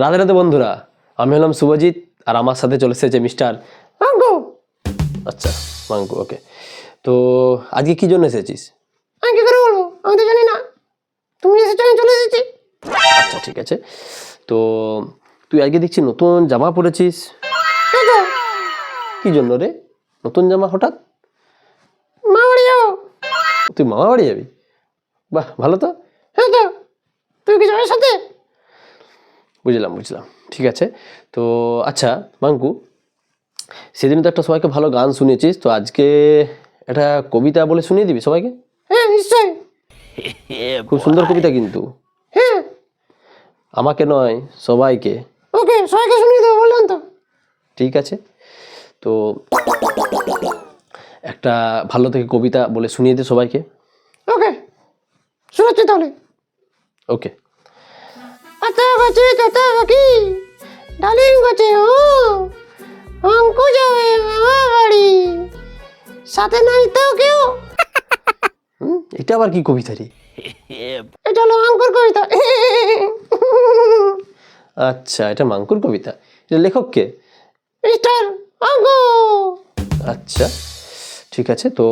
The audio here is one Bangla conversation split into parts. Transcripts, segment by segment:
রাধে রাধে বন্ধুরা, আমি হলাম শুভজিৎ আর আমার সাথে চলে এসেছে মিস্টার মাঙ্কু। আচ্ছা মাঙ্কু, ওকে। তো আজকে কি জন্য এসেছিস? আমি কি করে বলবো, আমি তো জানি না। তুমি এসেছো, আমি চলে এসেছি। আচ্ছা ঠিক আছে। তো তুই আজকে দেখছি নতুন জামা পরেছিস, এই তো কি জন্য রে নতুন জামা হঠাৎ? মা বাড়ি যাবো। তুই মামা বাড়ি যাবি? বাহ, ভালো তো। হ্যাঁ তো তুই কি যাবে সাথে? বুঝলাম বুঝলাম, ঠিক আছে। তো আচ্ছা মাঙ্কু, সেদিন তো একটা সবাইকে ভালো গান শুনিয়েছিস, তো আজকে একটা কবিতা বলে শুনিয়ে দিবি সবাইকে? হ্যাঁ নিশ্চয়ই। খুব সুন্দর কবিতা কিন্তু, হ্যাঁ আমাকে নয় সবাইকে। ওকে, সবাইকে শুনিয়ে দেবো বললেন তো। ঠিক আছে, তো একটা ভালো থেকে কবিতা বলে শুনিয়ে দে সবাইকে। ওকে শোনাচ্ছি তাহলে। ওকে। আতা গাছে কাতা পাখি, ডালিম গাছে ও অঙ্কু যাবে মামা বাড়ি, সাথে নাই তো কেউ। এটা আবার কি কবিতা রে? এটা হলো অঙ্কুর কবিতা। আচ্ছা, এটা মাঙ্কুর কবিতা। এটা লেখক কে? মিস্টার অঙ্কু। আচ্ছা ঠিক আছে। তো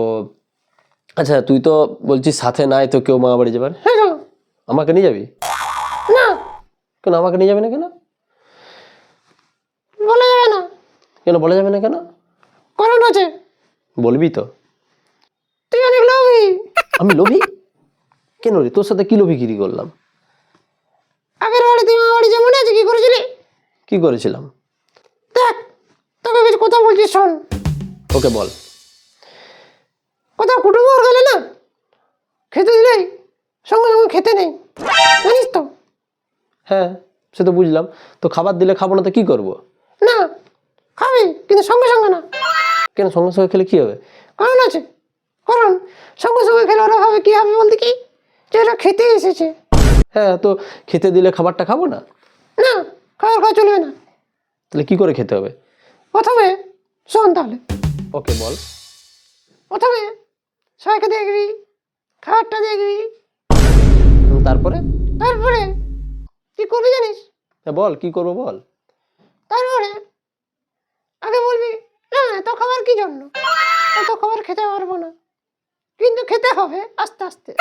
আচ্ছা, তুই তো বলছিস সাথে নাই তো কেউ মামা বাড়ি যাবার, হ্যাঁ গো। আমাকে নিয়ে যাবি? না কেন আমাকে নিয়ে যাবে না কেন? বলা যাবে না, কেন বলা যাবে না কেন? কারণ আছে। বলবি তো? তুই অনেক লোভী। আমি লোভী? কেন রে, তোর সাথে কি লোভীগিরি করলাম? আগের বাড়ি তুই মামা বাড়ি যে মনে আছে কি করেছিলি? কি করেছিলাম? দেখ, তোকে কিছু কথা বলছিস শোন। ওকে বল। কোথাও কুটুম্ব গেলে না, খেতে দিলেই সঙ্গে সঙ্গে খেতে নেই, জানিস তো? হ্যাঁ সে তো বুঝলাম, তো খাবার দিলে খাবো না তো কি করব? না খাবি, কিন্তু সঙ্গে সঙ্গে না। কেন সঙ্গে সঙ্গে খেলে কি হবে? কারণ আছে, কারণ সঙ্গে সঙ্গে খেলে ওরা ভাবে কি হবে বলতে কি, যে এরা খেতে এসেছে। হ্যাঁ, তো খেতে দিলে খাবারটা খাবো না? না, খাবার খাওয়া চলবে না। তাহলে কি করে খেতে হবে? প্রথমে শোন তাহলে। ওকে বল। প্রথমে সবাইকে দেখবি, খাবারটা দেখবি, তারপরে? তারপরে কি করবি জানিস? হ্যাঁ বল, কি করবো বল। তারপরে আগে বলবি না এত খাবার কি জন্য, এত খাবার খেতে পারবো না, কিন্তু খেতে হবে আস্তে আস্তে।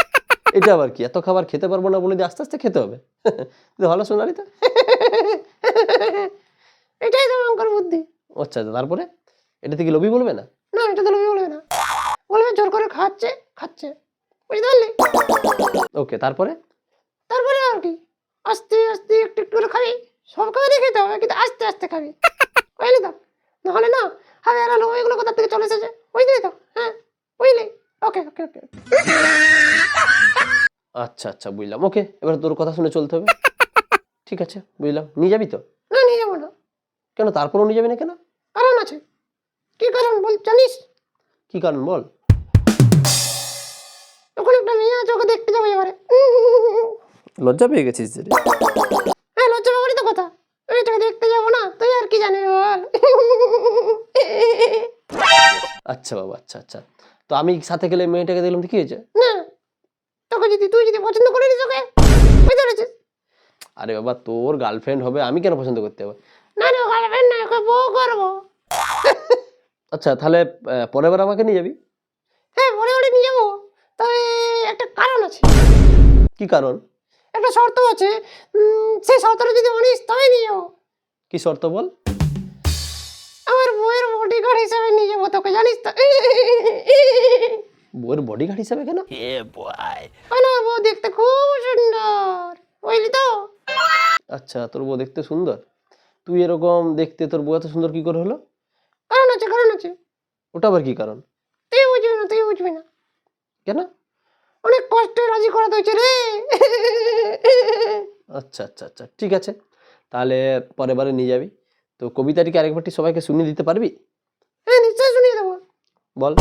এটা আবার কি, এত খাবার খেতে পারবো না বলে দিয়ে আস্তে আস্তে খেতে হবে? তো ভালো শোনালি তো। এটাই তো অঙ্কর বুদ্ধি। আচ্ছা আচ্ছা, তারপরে এটা থেকে লোভী বলবে না? না এটা তো লোভী বলবে না, বলবে জোর করে খাচ্ছে খাচ্ছে, বুঝতে পারলি? ওকে, তারপরে? তারপরে আর কি, আস্তে আস্তে একটু একটু করে খাবি, সব খাবারই খেতে হবে কিন্তু আস্তে আস্তে খাবি, বুঝলি তো? নাহলে না হবে আর লোভ এগুলো কোথা থেকে চলে এসেছে, বুঝলি তো? হ্যাঁ বুঝলি? ওকে ওকে ওকে। আচ্ছা আচ্ছা বুঝলাম, ওকে, এবার তোর কথা শুনে চলতে হবে। ঠিক আছে বুঝলাম, নিয়ে যাবি তো? না নিয়ে যাবো না। কেন তারপরেও নিয়ে যাবি না কেন? কারণ আছে। কি কারণ বল জানিস? কি কারণ বল। ওখানে একটা মেয়ে আছে, ওকে দেখতে যাবো এবারে। লজ্জা পেয়ে গেছিস রে? হ্যাঁ লজ্জা পাবারই তো কথা, মেয়েটাকে দেখতে যাবো না তুই আর কি জানিস বল। আচ্ছা বাবা, আচ্ছা আচ্ছা। তো আমি সাথে গেলে মেয়েটাকে দেখলাম তো কি হয়েছে? না তোকে যদি, তুই যদি পছন্দ করে নিস ওকে, বুঝতে পেরেছিস? আরে বাবা, তোর গার্লফ্রেন্ড হবে, আমি কেন পছন্দ করতে হবে? না না গার্লফ্রেন্ড না, ওকে বউ করবো। আচ্ছা তাহলে পরের বার আমাকে নিয়ে যাবি? হ্যাঁ পরে পরে নিয়ে যাবো, তবে একটা কারণ আছে। কি কারণ? একটা শর্ত আছে, সেই শর্তটা যদি মানিস তবে নিয়ে যাবো। কি শর্ত বল। আমার বউয়ের বডিগার্ড হিসেবে নিয়ে যাবো তোকে, জানিস তো? বউয়ের বডিগার্ড হিসাবে কেন? কেন, বউ দেখতে খুব সুন্দর, বুঝলি তো? আচ্ছা, তোর বউ দেখতে সুন্দর? তুই এরকম দেখতে, তোর বউ এত সুন্দর কি করে হলো? কারণ আছে, কারণ আছে। ওটা আবার কি কারণ? তুই বুঝবি না, তুই বুঝবি না। কেন? অনেক কষ্টে রাজি করা হয়েছে রে। আচ্ছা আচ্ছা আচ্ছা, ঠিক আছে, তাহলে পরের বারে নিয়ে যাবি। তো কবিতাটিকে আরেকবারটি সবাইকে শুনিয়ে দিতে পারবি? হ্যাঁ নিশ্চয় শুনিয়ে দেবো। বল।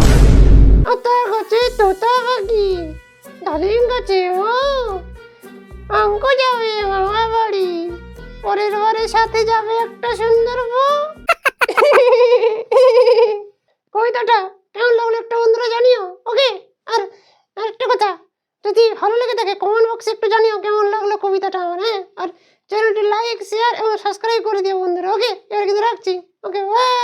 আতা গাছে তোতা পাখি, ডালিম গাছে ও অঙ্ক যাবে মামা বাড়ি, পরের বারে সাথে যাবে একটা সুন্দর বউ। কবিতাটা কেমন লাগলো একটা বন্ধুরা জানিও, ওকে? আর আরেকটা কথা, যদি ভালো লেগে থাকে কমেন্ট বক্সে একটু জানিও কেমন লাগলো কবিতাটা আমার, হ্যাঁ? আর চ্যানেলটি লাইক শেয়ার এবং সাবস্ক্রাইব করে দিও বন্ধুরা। ওকে, এবার কিন্তু রাখছি। ওকে, বাই।